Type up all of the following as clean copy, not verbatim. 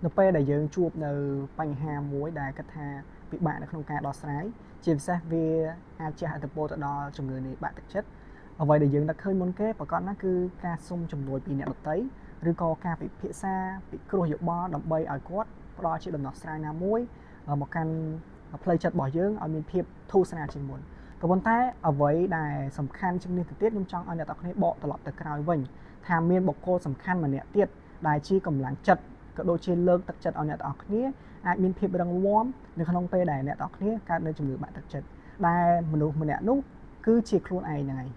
នៅពេលដែលយើងជួបនៅបញ្ហាមួយដែលគិតថាពិបាកនៅក្នុងការដោះស្រាយជាពិសេសវាអាចជះឥទ្ធិពលទៅដល់ជំងឺនេះបាក់ទឹកចិត្តអ្វីដែលយើងនឹកឃើញមុនគេប្រកបណាស់គឺការសុំជំនួយពីអ្នកដទៃឬក៏ការពិភាក្សាពិគ្រោះយោបល់ដើម្បីឲ្យគាត់ផ្ដល់ជាដំណោះស្រាយណាមួយមកកាន់ផ្លូវចិត្តរបស់យើងឲ្យមានភាពធូរស្រាលជាងមុនក៏ប៉ុន្តែអ្វីដែលសំខាន់ជាងនេះទៅទៀតខ្ញុំចង់ឲ្យអ្នកទាំងគ្នាបកត្រឡប់ទៅក្រោយវិញថាមានបុគ្គលសំខាន់ម្នាក់ទៀតដែលជាកម្លាំងចិត្តក៏ដូចជាលើកទឹកចិត្តឲ្យអ្នកទាំងគ្នាអាចមានភាពរឹងមាំនៅក្នុងពេលដែលអ្នកទាំងគ្នាកើតនៅជំងឺបាក់ទឹកចិត្តដែលមនុស្សម្នាក់នោះគឺជាខ្លួនឯងហ្នឹងហើយ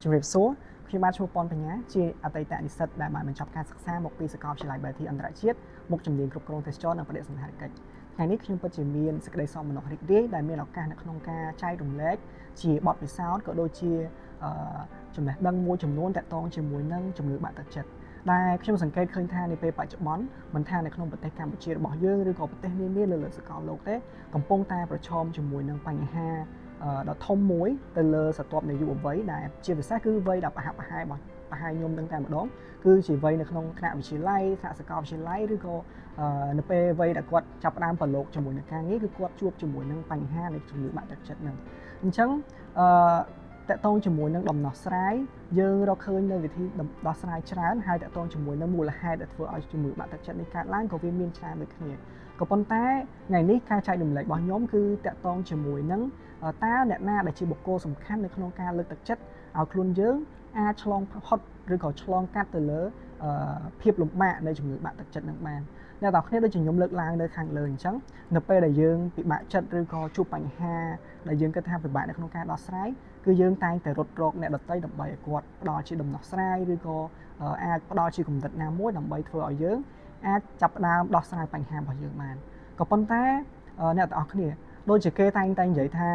ជំរាបសួរខ្ញុំបាទឈ្មោះប៉ុនបញ្ញាជាអតីតនិស្សិតដែលបានបញ្ចប់ការសិក្សាមកពីសាកលវិទ្យាល័យបេធីអន្តរជាតិមុខជំនាញគ្រប់គ្រងទេសចរនិងបដិសណ្ឋារកិច្ចថ្ងៃនេះខ្ញុំពិតជាមានសេចក្តីសោមនស្សរីករាយដែលមានឱកាសនៅក្នុងការចែករំលែកជាបទពិសោធន៍ក៏ដូចជាចំណេះដឹងមួយចំនួនតាក់ទងជាមួយនឹងជំងឺបាក់ទឹកចិត្តដែលខ្ញុំសង្កេតឃើញថានៅពេលបច្ចុប្បន្នមិនថានៅក្នុងប្រទេសកម្ពុជារបស់យើងឬក៏ប្រទេសនានាលើសកលលោកទេកំពុងតែប្រឈមជាមួយនឹងបញ្ហាដ៏ធំមួយទៅលើស្រទាប់នៃយុវវ័យដែលជាពិសេសគឺវ័យដែលប្រហាក់ប្រហែលខ្ញុំនឹងតែម្ដងគឺជាវ័យនៅក្នុងថ្នាក់វិទ្យាល័យថ្នាក់សាកលវិទ្យាល័យឬក៏នៅពេលវ័យដែលគាត់ចាប់ផ្ដើមប្រឡូកជាមួយនឹងការងារគឺគាត់ជួបជាមួយនឹងបញ្ហានៃជំងឺបាក់ទឹកចិត្តហ្នឹងអញ្ចឹងតកតងជាមួយនឹងដំណោះស្រាយយើងរកឃើញនៅវិធីដោះស្រាយច្រើនហើយតកតងជាមួយនឹងមូលហេតុដែលធ្វើឲ្យជំងឺបាក់ទឹកចិត្តនេះកើតឡើងក៏វាមានច្រើនដូចគ្នាក៏ប៉ុន្តែថ្ងៃនេះការចែករំលែករបស់ខ្ញុំគឺតកតងជាមួយនឹងតើអ្នកណាដែលជាបុគ្គលសំខាន់នៅក្នុងការលើកទឹកចិត្តឲ្យខ្លួនយើងអាចឆ្លងផុតឬក៏ឆ្លងកាត់ទៅលើភាពលំបាកនៃជំងឺបាក់ទឹកចិត្តនឹងបានអ្នកទាំងគ្នាដូចជាខ្ញុំលើកឡើងនៅខាងលើអញ្ចឹងនៅពេលដែលយើងពិបាកចិត្តឬក៏ជួបបញ្ហាដែលយើងគិតថាពិបាកនៅក្នុងការដោះស្រាយគឺយើងតែងតែរត់រកអ្នកដទៃដើម្បីឲ្យគាត់ផ្ដល់ជាដំណោះស្រាយឬក៏អាចផ្ដល់ជាគំនិតណាមួយដើម្បីធ្វើឲ្យយើងអាចចាប់ផ្ដើមដោះស្រាយបញ្ហារបស់យើងបានក៏ប៉ុន្តែអ្នកទាំងអស់គ្នាដូចជាគេតែងតែនិយាយថា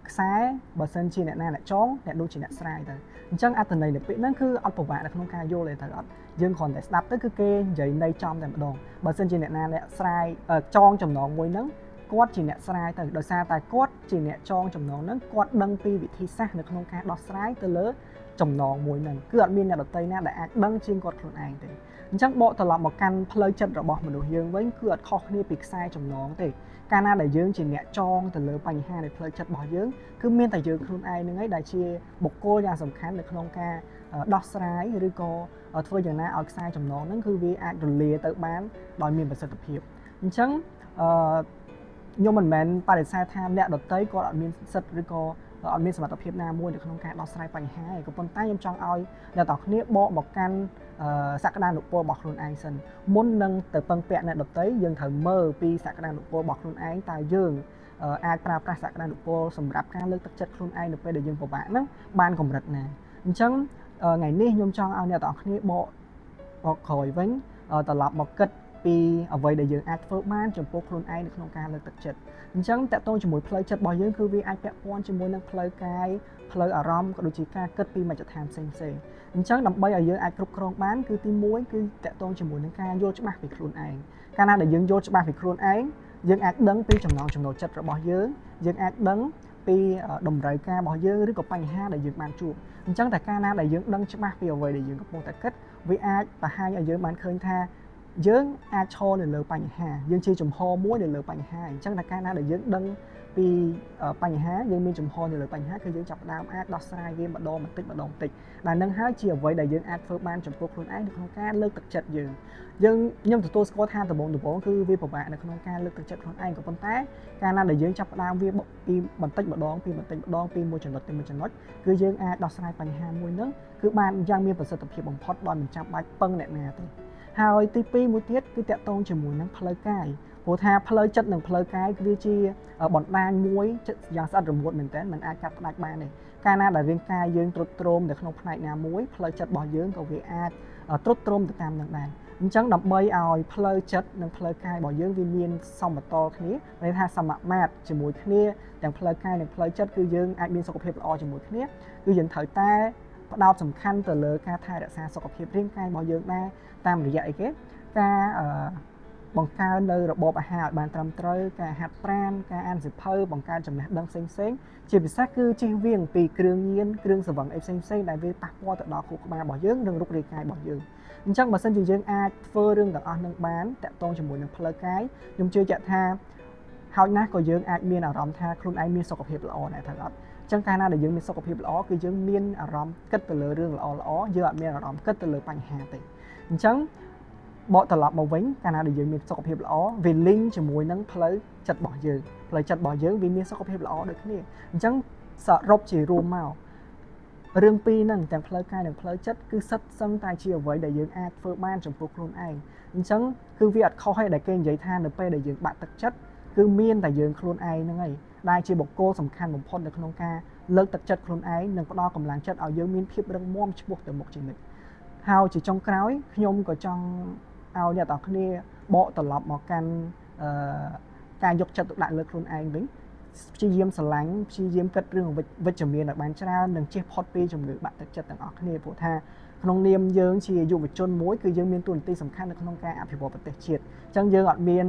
ខ្សែបើសិនជាអ្នកណាអ្នកចងអ្នកនោះជាអ្នកស្រាយទៅអញ្ចឹងអត្ថន័យនៃពាក្យហ្នឹងគឺអត់ពិបាកនៅក្នុងការយល់ទេទៅអត់យើងគ្រាន់តែស្ដាប់ទៅគឺគេនិយាយន័យចំតែម្ដងបើសិនជាអ្នកណាអ្នកស្រាយចងចំណងមួយហ្នឹងគាត់ជាអ្នកស្រាយទៅដោយសារតែគាត់ជាអ្នកចងចំណងហ្នឹងគាត់ដឹងពីវិធីសាស្ត្រនៅក្នុងការដោះស្រាយទៅលើចំណងមួយហ្នឹងគឺអត់មានអ្នកដទៃណាដែលអាចដឹងជាងគាត់ខ្លួនឯងទេអញ្ចឹងបកត្រឡប់មកកាន់ផ្លូវចិត្តរបស់មនុស្សយើងវិញគឺអត់ខុសគ្នាពីខ្សែចំណងទេកាលណាដែលយើងជាអ្នកចងទៅលើបញ្ហានៃផ្លូវចិត្តរបស់យើងគឺមានតែយើងខ្លួនឯងហ្នឹងឯងដែលជាបុគ្គលយ៉ាងសំខាន់នៅក្នុងការដោះស្រាយឬក៏ធ្វើយ៉ាងណាឲ្យខ្សែចំណងហ្នឹងគឺវាអាចរលាទៅបានដោយមានប្រសិទ្ធភាពអញ្ចឹងខ្ញុំមិនមែនបដិសេធថាអ្នកដទៃគាត់អត់មានសិទ្ធិឬក៏អត់មានសមត្ថភាពណាមួយនៅក្នុងការដោះស្រាយបញ្ហាឯងក៏ប៉ុន្តែខ្ញុំចង់ឲ្យអ្នកទាំងគ្នាបកមកកាន់សក្តានុពលរបស់ខ្លួនឯងសិនមុននឹងទៅពឹងពាក់អ្នកដទៃយើងត្រូវមើលពីសក្តានុពលរបស់ខ្លួនឯងតើយើងអាចប្រើប្រាស់សក្តានុពលសម្រាប់ការលើកទឹកចិត្តខ្លួនឯងនៅពេលដែលយើងពិបាកហ្នឹងបានកម្រិតណាអញ្ចឹងថ្ងៃនេះខ្ញុំចង់ឲ្យអ្នកទាំងគ្នាបកក្រោយវិញត្រឡប់មកគិតពីអ្វីដែលយើងអាចធ្វើបានចំពោះខ្លួនឯងនៅក្នុងការលើកទឹកចិត្តអញ្ចឹងតកតងជាមួយផ្លូវចិត្តរបស់យើងគឺវាអាចពាក់ព័ន្ធជាមួយនឹងផ្លូវកាយផ្លូវអារម្មណ៍ក៏ដូចជាការគិតពីមជ្ឈដ្ឋានផ្សេងៗអញ្ចឹងដើម្បីឲ្យយើងអាចគ្រប់គ្រងបានគឺទី1គឺតកតងជាមួយនឹងការយល់ច្បាស់ពីខ្លួនឯងកាលណាដែលយើងយល់ច្បាស់ពីខ្លួនឯងយើងអាចដឹងពីចំណង់ចំណូលចិត្តរបស់យើងអាចដឹងពីតម្រូវការរបស់យើងឬក៏បញ្ហាដែលយើងបានជួបអញ្ចឹងតែកាលណាដែលយើងដឹងច្បាស់ពីអ្វីដែលយើងកំពុងតែគិតវាអាចបង្ហាញឲ្យយើងបានឃើញថាយើងអាចឈរនៅលើបញ្ហាយើងជាចំហមួយនៅលើបញ្ហាអញ្ចឹងតែកាលណាដែលយើងដឹងពីបញ្ហាយើងមានចំហនៅលើបញ្ហាគឺយើងចាប់ផ្ដើមអាចដោះស្រាយវាម្ដងបន្តិចម្ដងបន្តិចដែលនឹងហើយជាអ្វីដែលយើងអាចធ្វើបានចំពោះខ្លួនឯងនៅក្នុងការលើកទឹកចិត្តខ្ញុំទទួលស្គាល់ថាដំបូងគឺវាពិបាកនៅក្នុងការលើកទឹកចិត្តខ្លួនឯងក៏ប៉ុន្តែកាលណាដែលយើងចាប់ផ្ដើមវាពីបន្តិចម្ដងពីមួយចំណុចទៅមួយចំណុចគឺយើងអាចដោះស្រាយបញ្ហាមួយហ្នឹងគឺបានយ៉ាងមានប្រសិទ្ធភាពបំផុតដោយមិនចាំបាច់ពឹងអ្នកណាទេហើយទី2មួយទៀតគឺតាក់ទងជាមួយនឹងផ្លូវកាយព្រោះថាផ្លូវចិត្តនិងផ្លូវកាយគឺវាជាបណ្ដាញមួយយ៉ាងស្អិតរមួតមែនទែនមិនអាចកាត់ផ្ដាច់បានទេកាលណាដែលរាងកាយយើងទ្រុឌទ្រោមនៅក្នុងផ្នែកណាមួយផ្លូវចិត្តរបស់យើងក៏វាអាចទ្រុឌទ្រោមទៅតាមនឹងដែរអញ្ចឹងដើម្បីឲ្យផ្លូវចិត្តនិងផ្លូវកាយរបស់យើងវាមានសមតុល្យគ្នាន័យថាសមមាត្រជាមួយគ្នាទាំងផ្លូវកាយនិងផ្លូវចិត្តគឺយើងអាចមានសុខភាពល្អជាមួយគ្នាគឺយើងត្រូវតែផ្ដោតសំខាន់ទៅលើការថែរក្សាសុខភាពរាងកាយរបស់យើងដែរតាមរយៈអីគេការ បង្កើននៅរបបអាហារឲ្យបានត្រឹមត្រូវការហាត់ប្រាណការអានសៀវភៅបង្កើនចំណេះដឹងផ្សេងៗជាពិសេសគឺជៀសវាងពីគ្រឿងញៀនគ្រឿងស្រវឹងអីផ្សេងៗដែលវាប៉ះពាល់ទៅដល់ខួរក្បាលរបស់យើងនិងរូបរាងកាយរបស់យើងអញ្ចឹងបើសិនជាយើងអាចធ្វើរឿងទាំងអស់នឹងបានតាក់ទងជាមួយនឹងផ្លូវកាយខ្ញុំជឿជាក់ថាហើយណាស់ក៏យើងអាចមានអារម្មណ៍ថាខ្លួនឯងមានសុខភាពល្អដែរត្រូវអត់អញ្ចឹងកាលណាដែលយើងមានសុខភាពល្អគឺយើងមានអារម្មណ៍គិតទៅលើរឿងល្អៗយើងអត់មានអារម្មណ៍គិតទៅលើបញ្ហាទេអញ្ចឹងបកត្រឡប់មកវិញកាលណាដែលយើងមានសុខភាពល្អវាលីងជាមួយនឹងផ្លូវចិត្តរបស់យើងផ្លូវចិត្តរបស់យើងវាមានសុខភាពល្អដូចគ្នាអញ្ចឹងសរុបជារួមមករឿងពីរហ្នឹងទាំងផ្លូវកាយនិងផ្លូវចិត្តគឺសិតសឹងតែជាអ្វីដែលយើងអាចធ្វើបានចំពោះខ្លួនឯងអញ្ចឹងគឺវាអត់ខុសទេដែលគេនិយាយថានៅពេលដែលយើងបាក់ទឹកចិត្តគឺមានតែយើងខ្លួនឯងហ្នឹងឯងដែលជាបុគ្គលសំខាន់បំផុតនៅក្នុងការលើកទឹកចិត្តខ្លួនឯងនិងផ្ដល់កម្លាំងចិត្តឲ្យយើងមានភាពរឹងមាំឆ្ពោះទៅមុខជានិច្ចហើយជាចុងក្រោយខ្ញុំក៏ចង់ឲ្យអ្នកទាំងគ្នាបកត្រឡប់មកកាន់ការយកចិត្តទុកដាក់លើខ្លួនឯងវិញព្យាយាមស្រឡាញ់ព្យាយាមគិតរឿងវិជ្ជមានឲ្យបានច្រើននិងជៀសផុតពីជំងឺបាក់ទឹកចិត្តទាំងអស់គ្នាព្រោះថាក្នុងនាមយើងជាយុវជនមួយគឺយើងមានតួនាទីសំខាន់នៅក្នុងការអភិវឌ្ឍប្រទេសជាតិអញ្ចឹងយើងអត់មាន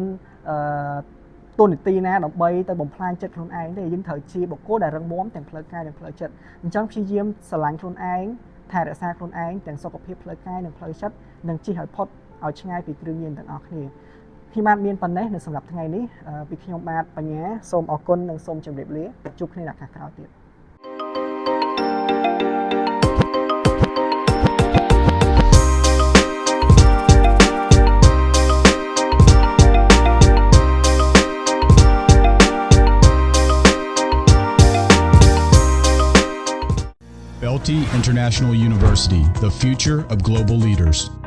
តួនាទីណាដើម្បីទៅបំផ្លាញចិត្តខ្លួនឯងទេយើងត្រូវជាបុគ្គលដែលរឹងមាំទាំងផ្លូវកាយនិងផ្លូវចិត្តអញ្ចឹងព្យាយាមស្រឡាញ់ខ្លួនឯងថែរក្សាខ្លួនឯងទាំងសុខភាពផ្លូវកាយនិងផ្លូវចិត្តនិងជៀសឲ្យផុតឲ្យឆ្ងាយពីគ្រឿងញៀនទាំងអស់គ្នាខ្ញុំបានមានប៉ុណ្ណេះនៅសម្រាប់ថ្ងៃនេះពីខ្ញុំបាទបញ្ញាសូមអរគុណនិងសូមជម្រាបលាជួបគ្នានៅឱកាសក្រោយទៀត Belty International University, the future of global leaders.